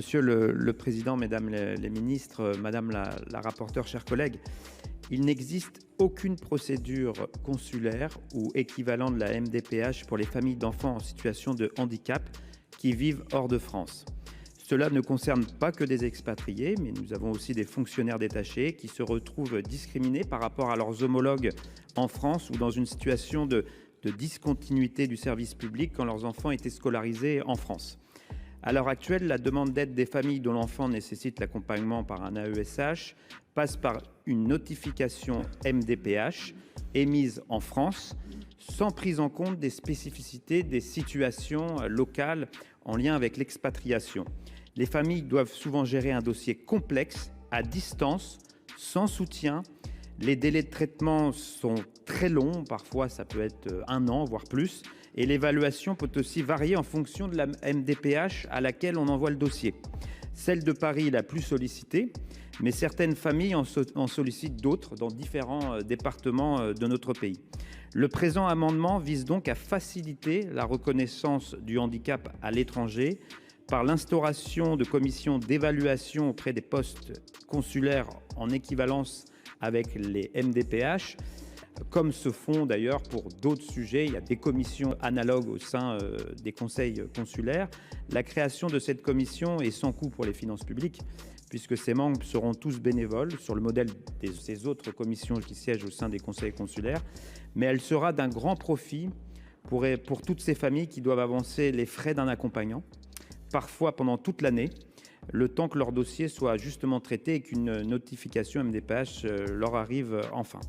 Monsieur le Président, Mesdames les ministres, Madame la rapporteure, chers collègues, il n'existe aucune procédure consulaire ou équivalent de la MDPH pour les familles d'enfants en situation de handicap qui vivent hors de France. Cela ne concerne pas que des expatriés, mais nous avons aussi des fonctionnaires détachés qui se retrouvent discriminés par rapport à leurs homologues en France ou dans une situation de discontinuité du service public quand leurs enfants étaient scolarisés en France. À l'heure actuelle, la demande d'aide des familles dont l'enfant nécessite l'accompagnement par un AESH passe par une notification MDPH émise en France sans prise en compte des spécificités des situations locales en lien avec l'expatriation. Les familles doivent souvent gérer un dossier complexe, à distance, sans soutien. Les délais de traitement sont très longs, parfois ça peut être 1 an, voire plus. Et l'évaluation peut aussi varier en fonction de la MDPH à laquelle on envoie le dossier. Celle de Paris est la plus sollicitée, mais certaines familles en sollicitent d'autres dans différents départements de notre pays. Le présent amendement vise donc à faciliter la reconnaissance du handicap à l'étranger par l'instauration de commissions d'évaluation auprès des postes consulaires en équivalence avec les MDPH, comme se font d'ailleurs pour d'autres sujets. Il y a des commissions analogues au sein des conseils consulaires. La création de cette commission est sans coût pour les finances publiques, puisque ses membres seront tous bénévoles, sur le modèle de ces autres commissions qui siègent au sein des conseils consulaires, mais elle sera d'un grand profit pour toutes ces familles qui doivent avancer les frais d'un accompagnant, parfois pendant toute l'année, le temps que leur dossier soit justement traité et qu'une notification MDPH leur arrive enfin.